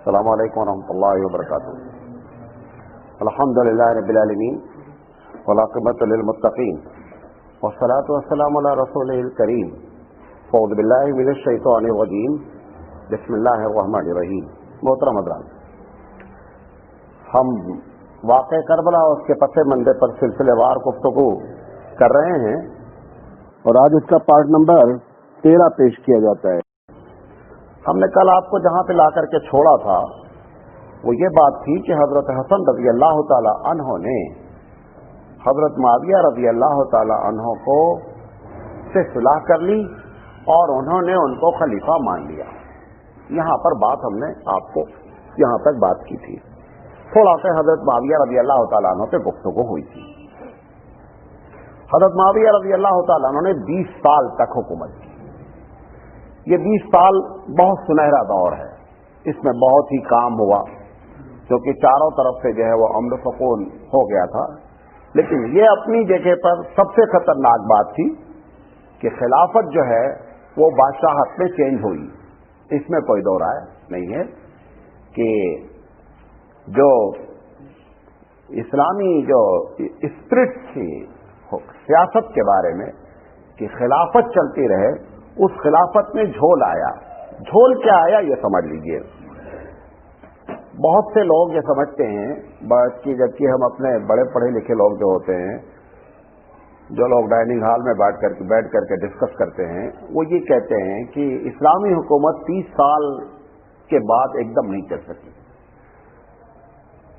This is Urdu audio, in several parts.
السلام علیکم ورحمۃ اللہ وبرکاتہ. الحمد للہ رب العالمین والعاقبۃ للمتقین والصلاۃ والسلام علی رسولہ الکریم. اعوذ باللہ من الشیطان الرجیم. بسم اللہ الرحمن الرحیم. محترم حضرات، ہم واقع کربلا اور اس کے پس منظر پر سلسلے وار گفتگو کر رہے ہیں اور آج اس کا پارٹ نمبر 13 پیش کیا جاتا ہے. ہم نے کل آپ کو جہاں پہ لا کر کے چھوڑا تھا وہ یہ بات تھی کہ حضرت حسن رضی اللہ تعالی عنہ نے حضرت معاویہ رضی اللہ تعالی عنہ کو سے صلح کر لی اور انہوں نے ان کو خلیفہ مان لیا. یہاں پر بات ہم نے آپ کو یہاں تک بات کی تھی. تھوڑا سا حضرت معاویہ رضی اللہ تعالیٰ عنہ پہ گفتگو ہوئی تھی. حضرت معاویہ رضی اللہ تعالیٰ عنہ نے 20 سال تک حکومت کی. یہ 20 سال بہت سنہرا دور ہے. اس میں بہت ہی کام ہوا کیونکہ چاروں طرف سے جو ہے وہ امن سکون ہو گیا تھا. لیکن یہ اپنی جگہ پر سب سے خطرناک بات تھی کہ خلافت جو ہے وہ بادشاہت میں چینج ہوئی. اس میں کوئی دو رائے نہیں ہے کہ جو اسلامی جو اسپرٹ تھی سیاست کے بارے میں کہ خلافت چلتی رہے، اس خلافت میں جھول آیا. جھول کیا آیا یہ سمجھ لیجئے. بہت سے لوگ یہ سمجھتے ہیں جبکہ ہم اپنے بڑے پڑھے لکھے لوگ جو ہوتے ہیں، جو لوگ ڈائننگ ہال میں بیٹھ کر کے ڈسکس کرتے ہیں، وہ یہ کہتے ہیں کہ اسلامی حکومت 30 سال کے بعد ایک دم نہیں چل سکی.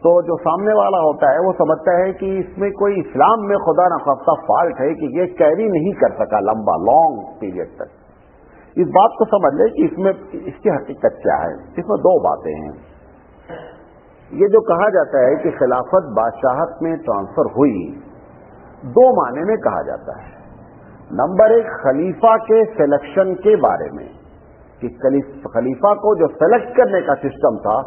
تو جو سامنے والا ہوتا ہے وہ سمجھتا ہے کہ اس میں کوئی اسلام میں خدا نخواستہ فالٹ ہے کہ یہ کیری نہیں کر سکا لانگ پیریڈ تک. اس بات کو سمجھ لے کہ اس میں اس کی حقیقت کیا ہے. اس میں دو باتیں ہیں. یہ جو کہا جاتا ہے کہ خلافت بادشاہت میں ٹرانسفر ہوئی، دو معنی میں کہا جاتا ہے. نمبر 1 خلیفہ کے سلیکشن کے بارے میں کہ خلیفہ کو جو سلیکٹ کرنے کا سسٹم تھا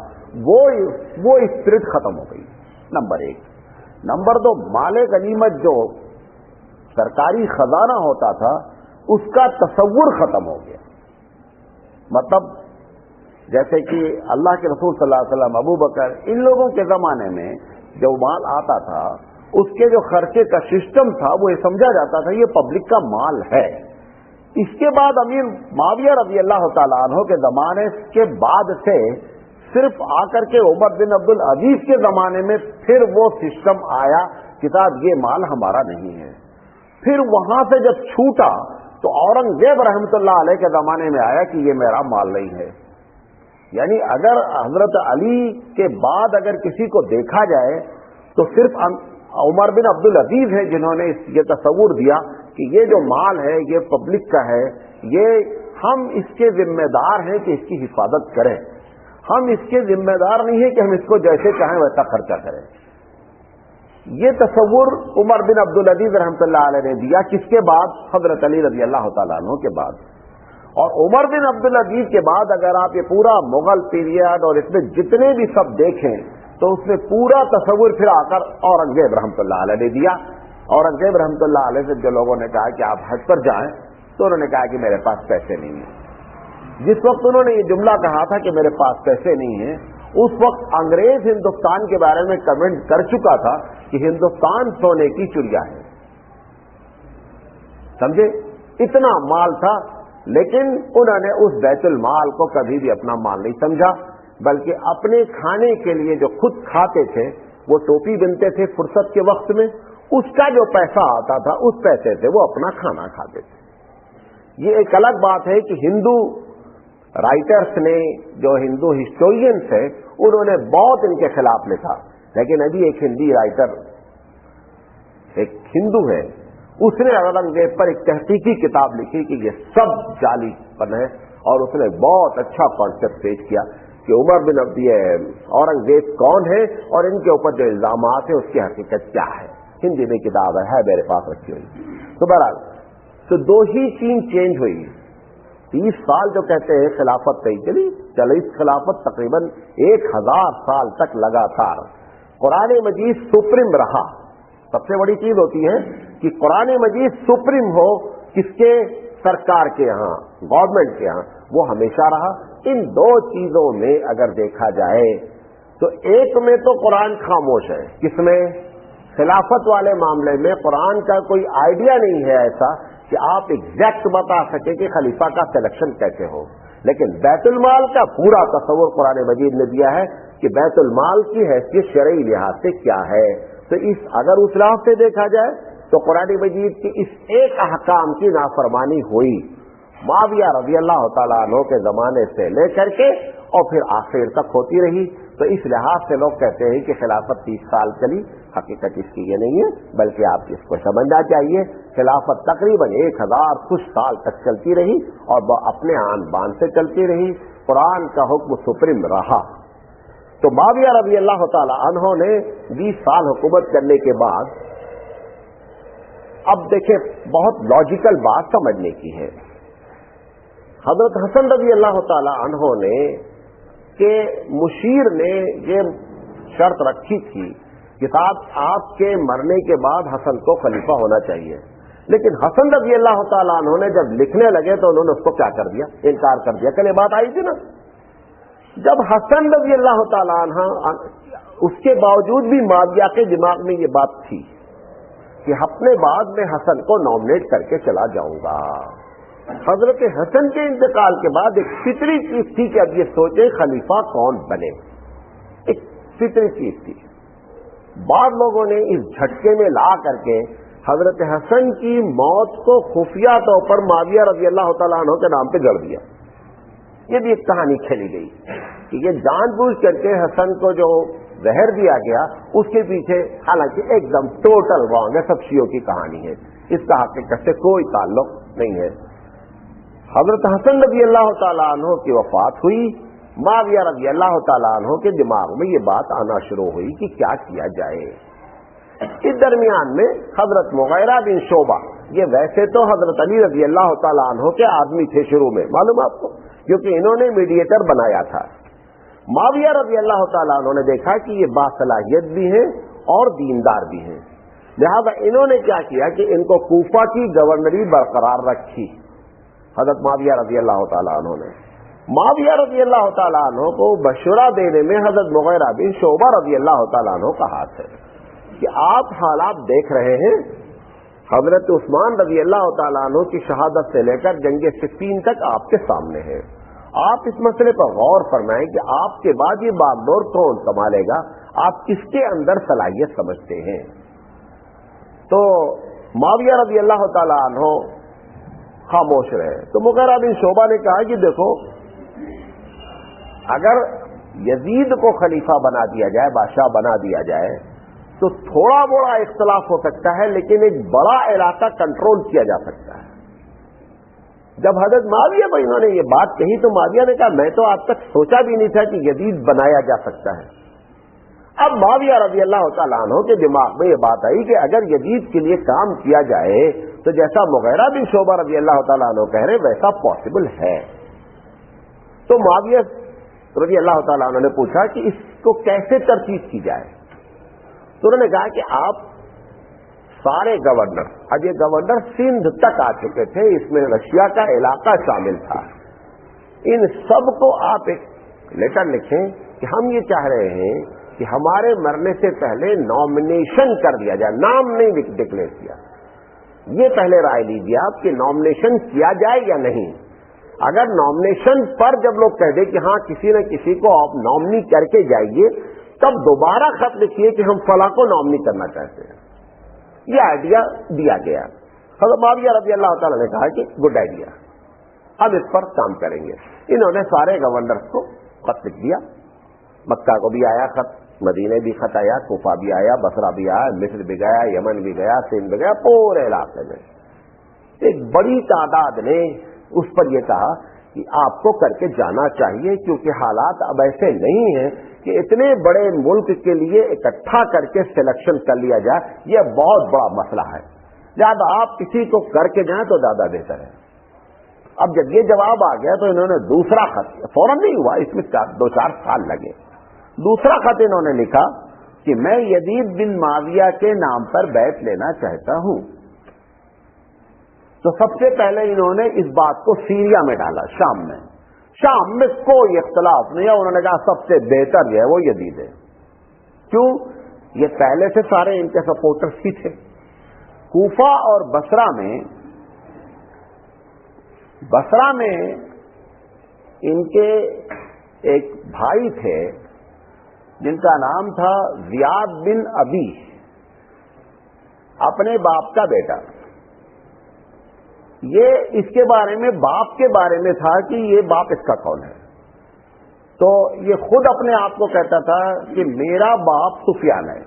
وہ اسپرٹ ختم ہو گئی. نمبر 1. نمبر 2 مال غنیمت جو سرکاری خزانہ ہوتا تھا اس کا تصور ختم ہو گیا. مطلب جیسے کہ اللہ کے رسول صلی اللہ علیہ وسلم، ابو بکر، ان لوگوں کے زمانے میں جو مال آتا تھا اس کے جو خرچے کا سسٹم تھا وہ یہ سمجھا جاتا تھا یہ پبلک کا مال ہے. اس کے بعد امیر معاویہ رضی اللہ تعالیٰ عنہ کے زمانے کے بعد سے صرف آ کر کے عمر بن عبد العزیز کے زمانے میں پھر وہ سسٹم آیا کہ صاحب یہ مال ہمارا نہیں ہے. پھر وہاں سے جب چھوٹا تو اورنگزیب رحمۃ اللہ علیہ کے زمانے میں آیا کہ یہ میرا مال نہیں ہے. یعنی اگر حضرت علی کے بعد اگر کسی کو دیکھا جائے تو صرف عمر بن عبد العزیز ہے جنہوں نے یہ تصور دیا کہ یہ جو مال ہے یہ پبلک کا ہے، یہ ہم اس کے ذمہ دار ہیں کہ اس کی حفاظت کریں. ہم اس کے ذمہ دار نہیں ہیں کہ ہم اس کو جیسے چاہیں ویسا خرچہ کریں. یہ تصور عمر بن عبد العزیز رحمۃ اللہ علیہ نے دیا. کس کے بعد؟ حضرت علی رضی اللہ تعالیٰ عنہ کے بعد. اور عمر بن عبد العزیز کے بعد اگر آپ یہ پورا مغل پیریڈ اور اس میں جتنے بھی سب دیکھیں تو اس میں پورا تصور پھر آ کر اورنگزیب رحمۃ اللہ علیہ نے دیا. اورنگزیب رحمۃ اللہ علیہ سے جو لوگوں نے کہا کہ آپ حج پر جائیں تو انہوں نے کہا کہ میرے پاس پیسے نہیں ہیں. جس وقت انہوں نے یہ جملہ کہا تھا کہ میرے پاس پیسے نہیں ہیں، اس وقت انگریز ہندوستان کے بارے میں کمنٹ کر چکا تھا کہ ہندوستان سونے کی چڑیا ہے. سمجھے؟ اتنا مال تھا. لیکن انہوں نے اس بیت المال کو کبھی بھی اپنا مال نہیں سمجھا، بلکہ اپنے کھانے کے لیے جو خود کھاتے تھے وہ ٹوپی بنتے تھے فرصت کے وقت میں، اس کا جو پیسہ آتا تھا اس پیسے سے وہ اپنا کھانا کھاتے تھے. یہ ایک الگ بات ہے کہ ہندو رائٹرز نے، جو ہندو ہسٹورینس ہیں، انہوں نے بہت ان کے خلاف لکھا. لیکن ابھی ایک ہندی رائٹر، ایک ہندو ہے، اس نے اورنگزیب پر ایک تحقیقی کتاب لکھی کہ یہ سب جعلی پن ہے، اور اس نے بہت اچھا کانسیپٹ پیش کیا کہ عمر بن اورنگزیب کون ہے اور ان کے اوپر جو الزامات ہیں اس کی حقیقت کیا ہے. ہندی میں کتاب ہے میرے پاس رکھی ہوئی. تو بہرحال تو دو ہی چیز چینج ہوئی. 30 سال جو کہتے ہیں خلافت نہیں چلی، خلافت تقریباً 1000 سال تک لگاتار قرآن مجید سپریم رہا. سب سے بڑی چیز ہوتی ہے کہ قرآن مجید سپریم ہو کس کے؟ سرکار کے یہاں، گورنمنٹ کے یہاں. وہ ہمیشہ رہا. ان دو چیزوں میں اگر دیکھا جائے تو ایک میں تو قرآن خاموش ہے. کس میں؟ خلافت والے معاملے میں قرآن کا کوئی آئیڈیا نہیں ہے ایسا کہ آپ ایگزیکٹ بتا سکیں کہ خلیفہ کا سلیکشن کیسے ہو. لیکن بیت المال کا پورا تصور قرآن مجید نے دیا ہے کہ بیت المال کی حیثیت شرعی لحاظ سے کیا ہے. تو اگر اس لحاظ سے دیکھا جائے تو قرآن مجید کی اس ایک احکام کی نافرمانی ہوئی معاویہ رضی اللہ تعالیٰ عنہ کے زمانے سے لے کر کے اور پھر آخر تک ہوتی رہی. تو اس لحاظ سے لوگ کہتے ہیں کہ خلافت 30 سال چلی. حقیقت اس کی یہ نہیں ہے، بلکہ آپ اس کو سمجھنا چاہیے خلافت تقریباً 1000 کچھ سال تک چلتی رہی اور اپنے آن بان سے چلتی رہی. قرآن کا حکم سپریم رہا. تو معاویہ رضی اللہ تعالی عنہ نے 20 سال حکومت کرنے کے بعد اب دیکھیں بہت لاجیکل بات سمجھنے کی ہے. حضرت حسن رضی اللہ تعالی عنہ نے کہ مشیر نے یہ شرط رکھی تھی کہ آپ کے مرنے کے بعد حسن کو خلیفہ ہونا چاہیے. لیکن حسن رضی اللہ تعالیٰ عنہ نے جب لکھنے لگے تو انہوں نے اس کو کیا کر دیا؟ انکار کر دیا. کل یہ بات آئی تھی نا. جب حسن رضی اللہ تعالیٰ عنہ اس کے باوجود بھی معاویہ کے دماغ میں یہ بات تھی کہ اپنے بعد میں حسن کو نامنیٹ کر کے چلا جاؤں گا. حضرت حسن کے انتقال کے بعد ایک فطری چیز تھی کہ اب یہ سوچے خلیفہ کون بنے. ایک فطری چیز تھی. بعض لوگوں نے اس جھٹکے میں لا کر کے حضرت حسن کی موت کو خفیہ طور پر معاویہ رضی اللہ تعالیٰ عنہ کے نام پہ گڑ دیا. یہ بھی ایک کہانی کھیلی گئی کہ یہ جان بوجھ کر کے حسن کو جو زہر دیا گیا اس کے پیچھے، حالانکہ ایک دم ٹوٹل رانگ ہے، سب شیعوں کی کہانی ہے، اس کا حقیقت سے کوئی تعلق نہیں ہے. حضرت حسن رضی اللہ تعالیٰ عنہ کی وفات ہوئی. معاویہ رضی اللہ تعالیٰ عنہ کے دماغ میں یہ بات آنا شروع ہوئی کہ کیا کیا جائے. اس درمیان میں حضرت مغیرہ بن شعبہ، یہ ویسے تو حضرت علی رضی اللہ تعالیٰ عنہ کے آدمی تھے شروع میں، معلوم آپ کو، کیونکہ انہوں نے میڈیٹر بنایا تھا. معاویہ رضی اللہ تعالیٰ عنہ نے دیکھا کہ یہ باصلاحیت بھی ہیں اور دیندار بھی ہیں، لہذا انہوں نے کیا کیا کہ ان کو کوفہ کی گورنری برقرار رکھی. حضرت معاویہ رضی اللہ تعالیٰ عنہ نے معاویہ رضی اللہ تعالیٰ عنہ کو مشورہ دینے میں حضرت مغیرہ بن شعبہ رضی اللہ تعالیٰ عنہ کا ہاتھ ہے کہ آپ حالات دیکھ رہے ہیں. حضرت عثمان رضی اللہ تعالیٰ عنہ کی شہادت سے لے کر جنگ صفین تک آپ کے سامنے ہے. آپ اس مسئلے پر غور فرمائیں کہ آپ کے بعد یہ باغڈور کون سنبھالے گا، آپ کس کے اندر صلاحیت سمجھتے ہیں. تو معاویہ رضی اللہ تعالیٰ عنہ خاموش رہے. تو مغیرہ بن شعبہ نے کہا کہ دیکھو، اگر یزید کو خلیفہ بنا دیا جائے، بادشاہ بنا دیا جائے، تو تھوڑا بڑا اختلاف ہو سکتا ہے لیکن ایک بڑا علاقہ کنٹرول کیا جا سکتا ہے. جب حضرت معاویہ بھائی انہوں نے یہ بات کہی تو معاویہ نے کہا میں تو آج تک سوچا بھی نہیں تھا کہ یزید بنایا جا سکتا ہے. اب معاویہ رضی اللہ تعالیٰ عنہ کے دماغ میں یہ بات آئی کہ اگر یزید کے لیے کام کیا جائے تو جیسا مغیرہ بن شعبہ رضی اللہ تعالیٰ عنہ کہہ رہے ویسا پاسبل ہے. تو معاویہ رضی اللہ تعالیٰ عنہ نے پوچھا کہ اس کو کیسے ترتیب کی جائے. تو انہوں نے کہا کہ آپ سارے گورنر، اب یہ گورنر سندھ تک آ چکے تھے، اس میں رشیا کا علاقہ شامل تھا، ان سب کو آپ ایک لیٹر لکھیں کہ ہم یہ چاہ رہے ہیں کہ ہمارے مرنے سے پہلے نامنیشن کر دیا جائے. نام نہیں ڈکلیئر کیا، یہ پہلے رائے لیجیے آپ کہ نامنیشن کیا جائے یا نہیں. اگر نامنیشن پر جب لوگ کہہ دیں کہ ہاں کسی نہ کسی کو آپ نامنی کر کے جائیے، تب دوبارہ خط لکھیے کہ ہم فلاں کو نامنی کرنا چاہتے ہیں. یہ آئیڈیا دیا گیا. حضرت معاویہ رضی اللہ تعالیٰ نے کہا کہ گڈ آئیڈیا، اب اس پر کام کریں گے. انہوں نے سارے گورنرز کو خط لکھ دیا. مکہ کو بھی آیا خط، مدینے بھی خط آیا، کوفہ بھی آیا، بصرہ بھی آیا، مصر بھی گیا، یمن بھی گیا، سندھ بھی گیا، پورے علاقے میں. ایک بڑی تعداد نے اس پر یہ کہا کہ آپ کو کر کے جانا چاہیے، کیونکہ حالات اب ایسے نہیں ہیں کہ اتنے بڑے ملک کے لیے اکٹھا کر کے سلیکشن کر لیا جائے. یہ بہت بڑا مسئلہ ہے، لہٰذا آپ کسی کو کر کے جائیں تو زیادہ بہتر ہے. اب جب یہ جواب آ گیا تو انہوں نے دوسرا خط، فوراً نہیں ہوا، اس میں 2-4 سال لگے. دوسرا خط انہوں نے لکھا کہ میں یزید بن معاویہ کے نام پر بیعت لینا چاہتا ہوں. تو سب سے پہلے انہوں نے اس بات کو سیریا میں ڈالا، شام میں. شام میں کوئی اختلاف نہیں ہے. انہوں نے کہا سب سے بہتر جو ہے وہ یزید ہے. کیوں؟ یہ پہلے سے سارے ان کے سپورٹرز ہی تھے. کوفہ اور بصرہ میں ان کے ایک بھائی تھے جن کا نام تھا زیاد بن ابی، اپنے باپ کا بیٹا. یہ اس کے بارے میں باپ کے بارے میں تھا کہ یہ باپ اس کا کون ہے. تو یہ خود اپنے آپ کو کہتا تھا کہ میرا باپ سفیان ہے.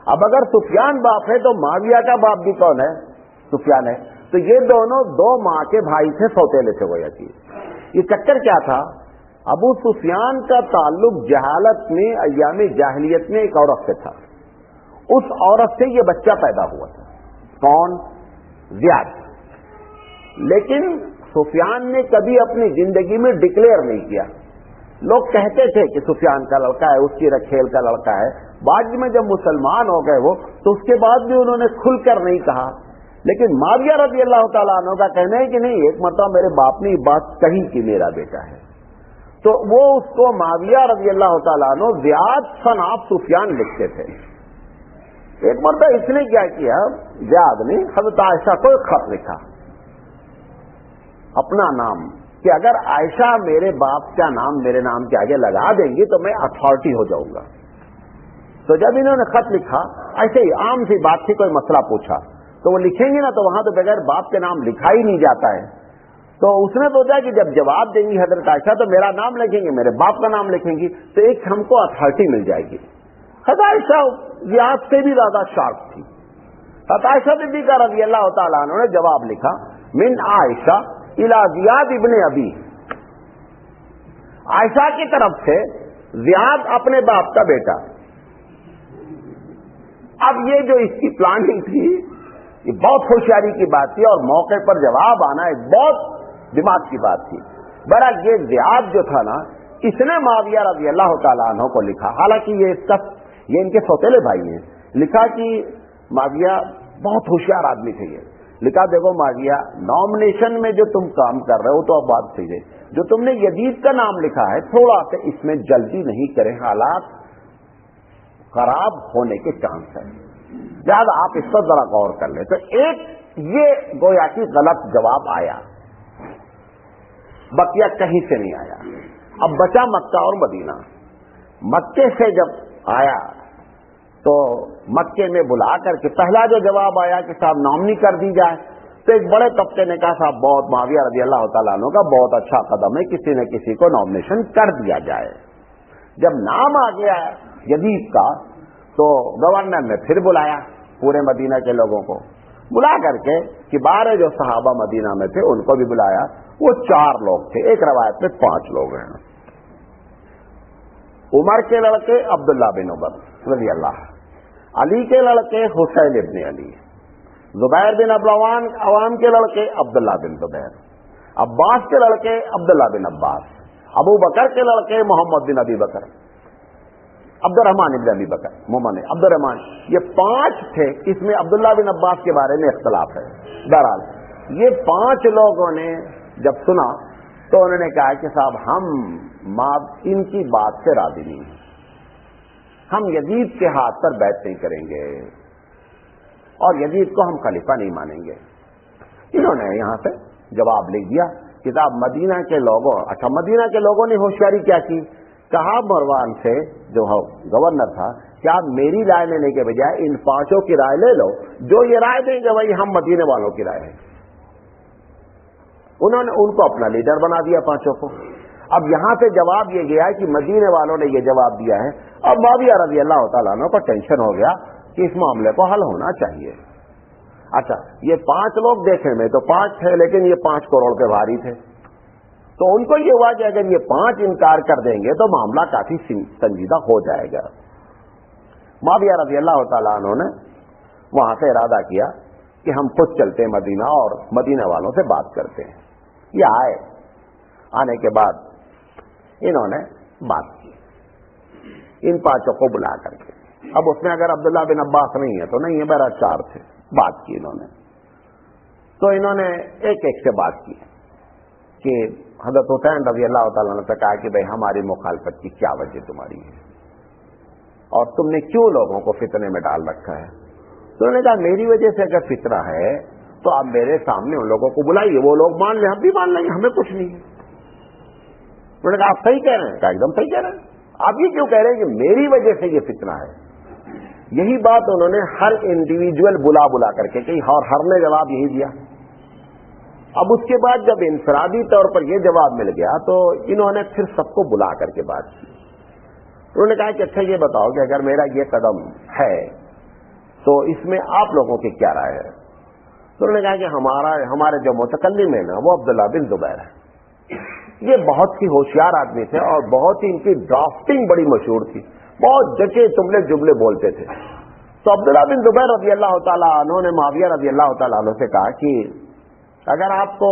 اب اگر سفیان باپ ہے تو معاویہ کا باپ بھی کون ہے؟ سفیان ہے. تو یہ دونوں دو ماں کے بھائی تھے، سوتیلے تھے گویا کہ. یہ چکر کیا تھا؟ ابو سفیان کا تعلق جہالت میں ایام جاہلیت میں ایک عورت سے تھا. اس عورت سے یہ بچہ پیدا ہوا تھا. کون؟ زیاد. لیکن سفیان نے کبھی اپنی زندگی میں ڈکلیئر نہیں کیا. لوگ کہتے تھے کہ سفیان کا لڑکا ہے، اس کی رکھیل کا لڑکا ہے. بعد میں جب مسلمان ہو گئے وہ تو اس کے بعد بھی انہوں نے کھل کر نہیں کہا. لیکن معاویہ رضی اللہ تعالیٰ عنہ کا کہنا ہے کہ نہیں، ایک مرتبہ میرے باپ نے یہ بات کہی کہ میرا بیٹا ہے. تو وہ اس کو معاویہ رضی اللہ تعالیٰ عنہ زیاد سن آف سفیان لکھتے تھے. ایک مرتبہ اس نے کیا کیا، زیاد نے حضرت عائشہ کو ایک خط لکھا اپنا نام، کہ اگر عائشہ میرے باپ کا نام میرے نام کے آگے لگا دیں گی تو میں اتھارٹی ہو جاؤں گا. تو جب انہوں نے خط لکھا، ایسے ہی عام سی بات تھی، کوئی مسئلہ پوچھا تو وہ لکھیں گے نا، تو وہاں تو بغیر باپ کے نام لکھا ہی نہیں جاتا ہے. تو اس نے سوچا کہ جب جواب دیں گی حضرت عائشہ تو میرا نام لکھیں گے، میرے باپ کا نام لکھیں گی، تو ایک ہم کو اتھارٹی مل جائے گی. حضرت عائشہ زیاد سے بھی زیادہ شارپ تھی. حضرت عائشہ صدیقہ رضی اللہ تعالیٰ عنہ نے جواب لکھا، من عائشہ الی زیاد ابن ابی. عائشہ کی طرف سے زیاد اپنے باپ کا بیٹا. اب یہ جو اس کی پلاننگ تھی یہ بہت ہوشیاری کی بات تھی، اور موقع پر جواب آنا ایک بہت دماغ کی بات تھی. برحق یہ زیاد جو تھا نا، اس نے معاویہ رضی اللہ تعالیٰ عنہ کو لکھا، حالانکہ یہ ان کے سوتیلے بھائی ہیں. لکھا کہ معاویہ بہت ہوشیار آدمی تھے. یہ لکھا، دیکھو معاویہ، نامنیشن میں جو تم کام کر رہے ہو تو اب بات صحیح ہے، جو تم نے یزید کا نام لکھا ہے تھوڑا سا اس میں جلدی نہیں کریں، حالات خراب ہونے کے چانس ہیں، لہٰذا آپ اس پر ذرا غور کر لیں. تو ایک یہ گویا کہ غلط جواب آیا، بقیہ کہیں سے نہیں آیا. اب بچا مکہ اور مدینہ. مکے سے جب آیا تو مکے میں بلا کر کے پہلا جو جواب آیا کہ صاحب نامنی کر دی جائے، تو ایک بڑے طبقے نے کہا صاحب بہت معاویہ رضی اللہ تعالیٰ عنہ کا بہت اچھا قدم ہے، کسی نہ کسی کو نامنیشن کر دیا جائے. جب نام آ گیا یزید کا تو گورنر نے پھر بلایا پورے مدینہ کے لوگوں کو، بلا کر کے کہ 12 جو صحابہ مدینہ میں تھے ان کو بھی بلایا. وہ 4 لوگ تھے، ایک روایت میں 5 لوگ ہیں. عمر کے لڑکے عبداللہ بن عمر رضی اللہ، علی کے لڑکے حسین ابن علی، زبیر بن عوام کے لڑکے عبداللہ بن زبیر، عباس کے لڑکے عبداللہ بن عباس، ابو بکر کے لڑکے محمد بن ابی بکر، عبد الرحمان ابن ابی بکر، محمد عبد الرحمان. یہ 5 تھے. اس میں عبداللہ بن عباس کے بارے میں اختلاف ہے. بہرحال یہ 5 لوگوں نے جب سنا تو انہوں نے کہا کہ صاحب ہم ان کی بات سے راضی نہیں ہیں، ہم یزید کے ہاتھ پر بیعت نہیں کریں گے اور یزید کو ہم خلیفہ نہیں مانیں گے. انہوں نے یہاں سے جواب لکھ دیا کہ صاحب مدینہ کے لوگوں، اچھا مدینہ کے لوگوں نے ہوشیاری کیا کی، کہا مروان سے جو گورنر تھا کہ آپ میری رائے لینے کے بجائے ان 5 کی رائے لے لو، جو یہ رائے دیں گے وہی ہم مدینے والوں کی رائے ہے. انہوں نے ان کو اپنا لیڈر بنا دیا 5 کو. اب یہاں سے جواب یہ گیا کہ مدینے والوں نے یہ جواب دیا ہے. اب معاویہ رضی اللہ تعالیٰ عنہ کو ٹینشن ہو گیا کہ اس معاملے کو حل ہونا چاہیے. اچھا یہ 5 لوگ دیکھنے میں تو 5 تھے، لیکن یہ 5 کروڑ کے بھاری تھے. تو ان کو یہ ہوا کہ اگر یہ 5 انکار کر دیں گے تو معاملہ کافی سنجیدہ ہو جائے گا. معاویہ رضی اللہ تعالیٰ عنہ نے وہاں سے ارادہ کیا کہ ہم خود چلتے ہیں مدینہ اور مدینہ والوں سے بات کرتے ہیں. یہ آنے کے بعد انہوں نے بات کی ان 5 کو بلا کر کے. اب اس میں اگر عبداللہ بن عباس نہیں ہے تو نہیں ہے، میرا 4 تھے. بات کی انہوں نے، تو انہوں نے ایک ایک سے بات کی. کہ حضرت حسین رضی اللہ تعالیٰ عنہ سے کہا کہ بھائی ہماری مخالفت کی کیا وجہ تمہاری ہے اور تم نے کیوں لوگوں کو فتنے میں ڈال رکھا ہے؟ تو انہوں نے کہا میری وجہ سے اگر فتنہ ہے تو آپ میرے سامنے ان لوگوں کو بلائیے، وہ لوگ مان لیں، ہم بھی مان لیں گے، ہمیں کچھ نہیں ہے۔ انہوں نے کہا آپ صحیح کہہ رہے ہیں؟ کہا ایک دم صحیح کہہ رہے ہیں، آپ یہ کیوں کہہ رہے ہیں کہ میری وجہ سے یہ فتنہ ہے؟ یہی بات انہوں نے ہر انڈیویجول بلا کر کے کہی اور ہر نے جواب یہی دیا۔ اب اس کے بعد جب انفرادی طور پر یہ جواب مل گیا تو انہوں نے پھر سب کو بلا کر کے بات کی۔ انہوں نے کہا کہ اچھا یہ بتاؤ کہ اگر میرا یہ قدم ہے تو اس میں آپ لوگوں کی کیا رائے ہے؟ تو انہوں نے کہا کہ ہمارے جو متکلم ہیں نا وہ عبداللہ بن زبیر ہے، یہ بہت ہی ہوشیار آدمی تھے اور بہت ہی ان کی ڈرافٹنگ بڑی مشہور تھی، بہت جچے جملے جملے بولتے تھے۔ تو عبداللہ بن زبیر رضی اللہ تعالیٰ عنہ نے معاویہ رضی اللہ تعالیٰ عنہ سے کہا کہ اگر آپ کو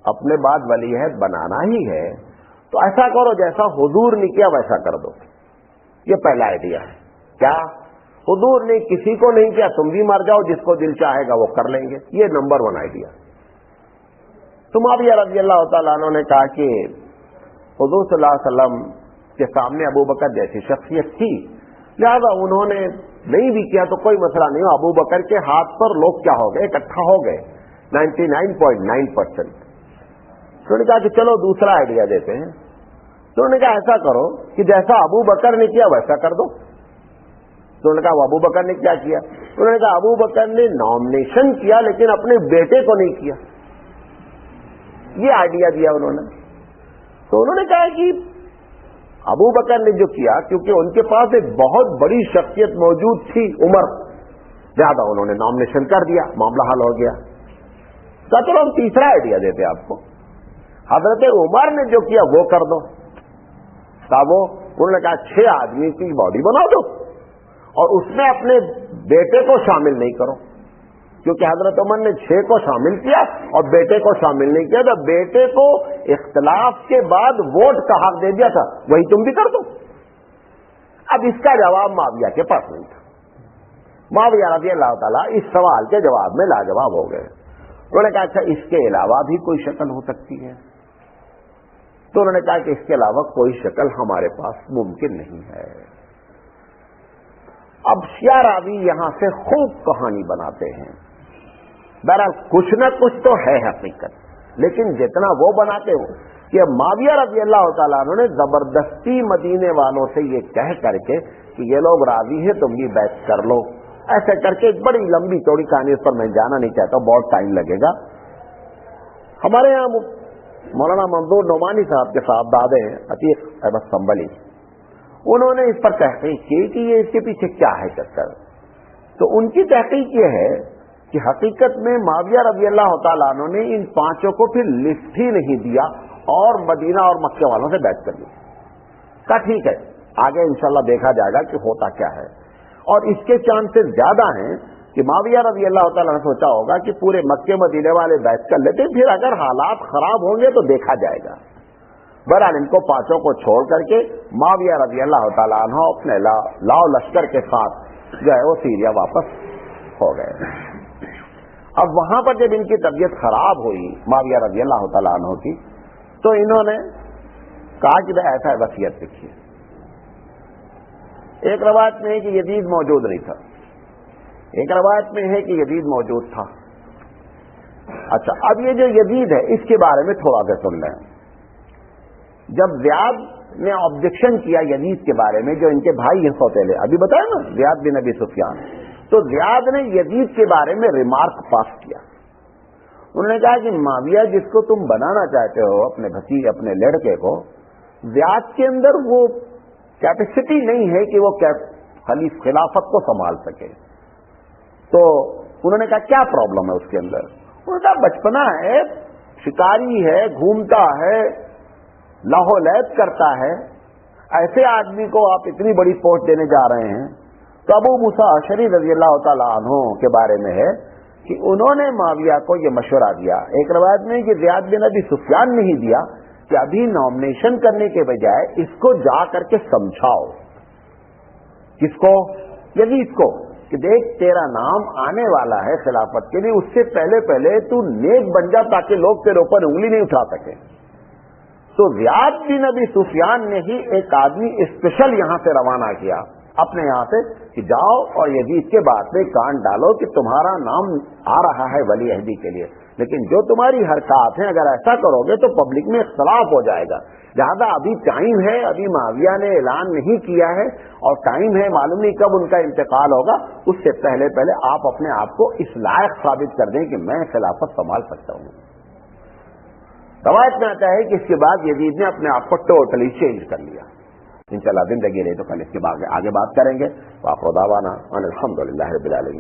اپنے بعد ولی عہد بنانا ہی ہے تو ایسا کرو جیسا حضور نے کیا ویسا کر دو۔ یہ پہلا آئیڈیا ہے۔ کیا؟ حضور نے کسی کو نہیں کیا، تم بھی مر جاؤ، جس کو دل چاہے گا وہ کر لیں گے۔ یہ نمبر 1 آئیڈیا۔ تو معاویہ رضی اللہ تعالیٰ عنہ نے کہا کہ حضور صلی اللہ علیہ وسلم کے سامنے ابو بکر جیسی شخصیت تھی، لہذا انہوں نے نہیں بھی کیا تو کوئی مسئلہ نہیں ہو۔ ابو بکر کے ہاتھ پر لوگ کیا ہو گئے؟ اکٹھا ہو گئے 99.9%۔ تو انہوں نے کہا کہ چلو دوسرا آئیڈیا دیتے ہیں۔ تو انہوں نے کہا ایسا کرو کہ جیسا ابو بکر نے کیا ویسا کر دو۔ تو انہوں نے کہا وہ ابو بکر نے کیا کیا؟ انہوں نے کہا ابو بکر نے نامنیشن کیا لیکن اپنے بیٹے کو نہیں کیا۔ یہ آئیڈیا دیا انہوں نے۔ تو انہوں نے کہا کہ ابو بکر نے جو کیا، کیونکہ ان کے پاس ایک بہت بڑی شخصیت موجود تھی عمر، زیادہ انہوں نے نامنیشن کر دیا، معاملہ حل ہو گیا۔ تو چلو ہم تیسرا آئیڈیا دیتے آپ کو، حضرت عمر نے جو کیا وہ کر دو۔ وہ انہوں نے کہا 6 آدمی کی باڈی بنا دو اور اس میں اپنے بیٹے کو شامل نہیں کرو، کیونکہ حضرت عمر نے 6 کو شامل کیا اور بیٹے کو شامل نہیں کیا، تو بیٹے کو اختلاف کے بعد ووٹ کا حق دے دیا تھا، وہی تم بھی کر دو۔ اب اس کا جواب معاویہ کے پاس نہیں تھا۔ معاویہ رضی اللہ تعالیٰ اس سوال کے جواب میں لاجواب ہو گئے۔ انہوں نے کہا اچھا اس کے علاوہ بھی کوئی شکل ہو سکتی ہے؟ تو انہوں نے کہا کہ اس کے علاوہ کوئی شکل ہمارے پاس ممکن نہیں ہے۔ اب شیعہ راوی یہاں سے خوب کہانی بناتے ہیں، بہرحال کچھ نہ کچھ تو ہے حقیقت، لیکن جتنا وہ بناتے ہو کہ معاویہ رضی اللہ تعالیٰ عنہ نے زبردستی مدینے والوں سے یہ کہہ کر کے کہ یہ لوگ راضی ہیں تم بھی بیعت کر لو، ایسے کر کے ایک بڑی لمبی چوڑی کہانی، اس پر میں جانا نہیں چاہتا، بہت ٹائم لگے گا۔ ہمارے یہاں مولانا منظور نعمانی صاحب کے صاحبزادے ہیں عتیق احمد سنبلی، انہوں نے اس پر تحقیق کی کہ یہ اس کے پیچھے کیا ہے چکر۔ تو ان کی تحقیق یہ ہے کہ حقیقت میں معاویہ رضی اللہ تعالیٰ عنہ نے ان 5 کو پھر لسٹ ہی نہیں دیا اور مدینہ اور مکہ والوں سے بیعت کر لی۔ کہا ٹھیک ہے آگے انشاءاللہ دیکھا جائے گا کہ ہوتا کیا ہے، اور اس کے چانسز زیادہ ہیں کہ معاویہ رضی اللہ تعالیٰ نے سوچا ہوگا کہ پورے مکے مدینے والے بیعت کر لیتے، پھر اگر حالات خراب ہوں گے تو دیکھا جائے گا۔ بہرحال ان کو 5 کو چھوڑ کر کے معاویہ رضی اللہ تعالیٰ عنہ اپنے لاؤ لشکر کے ساتھ جو ہے وہ سیریا واپس ہو گئے۔ اب وہاں پر جب ان کی طبیعت خراب ہوئی معاویہ رضی اللہ تعالیٰ عنہ کی، تو انہوں نے کہا کہ ایسا وصیت لکھیے۔ ایک روایت میں ہے کہ یزید موجود نہیں تھا، ایک روایت میں ہے کہ یزید موجود تھا۔ اچھا اب یہ جو یزید ہے اس کے بارے میں تھوڑا سا سن لیں۔ جب زیاد نے آبجیکشن کیا یزید کے بارے میں، جو ان کے بھائی ہیں سوتیلے، ابھی بتایا نا زیاد بن ابی سفیان، تو زیاد نے یزید کے بارے میں ریمارک پاس کیا۔ انہوں نے کہا کہ معاویہ جس کو تم بنانا چاہتے ہو اپنے بھتیجے اپنے لڑکے کو، زیاد کے اندر وہ کیپیسٹی نہیں ہے کہ وہ خلافت کو سنبھال سکے۔ تو انہوں نے کہا کیا پرابلم ہے اس کے اندر؟ انہوں نے کہا بچپنا ہے، شکاری ہے، گھومتا ہے، لاہو لیب کرتا ہے، ایسے آدمی کو آپ اتنی بڑی پوسٹ دینے جا رہے ہیں۔ تو ابو موسیٰ اشعری رضی اللہ تعالیٰ عنہ کے بارے میں ہے کہ انہوں نے معاویہ کو یہ مشورہ دیا، ایک روایت میں کہ زیاد بن ابی سفیان نے ہی دیا کہ ابھی نامنیشن کرنے کے بجائے اس کو جا کر کے سمجھاؤ۔ کس کو؟ یزید کو، کہ دیکھ تیرا نام آنے والا ہے خلافت کے لیے، اس سے پہلے پہلے تو نیک بن جا تاکہ لوگ تیرے اوپر انگلی نہیں اٹھا سکے. تو زیاد بن ابی سفیان نے ہی ایک آدمی اسپیشل یہاں سے روانہ کیا اپنے یہاں سے کہ جاؤ اور یزید کے بات میں کان ڈالو کہ تمہارا نام آ رہا ہے ولی عہدی کے لیے، لیکن جو تمہاری حرکات ہیں اگر ایسا کرو گے تو پبلک میں اختلاف ہو جائے گا. لہذا ابھی ٹائم ہے، ابھی معاویہ نے اعلان نہیں کیا ہے اور ٹائم ہے، معلوم نہیں کب ان کا انتقال ہوگا، اس سے پہلے پہلے آپ اپنے آپ کو اس لائق ثابت کر دیں کہ میں خلافت سنبھال سکتا ہوں. روایت میں آتا ہے کہ اس کے بعد یزید نے اپنے آپ کو ٹوٹلی چینج کر لیا. انشاءاللہ زندگی رہی تو کل اس کے بعد آگے بات کریں گے. وآخر دعوانا ان الحمدللہ رب العالمین.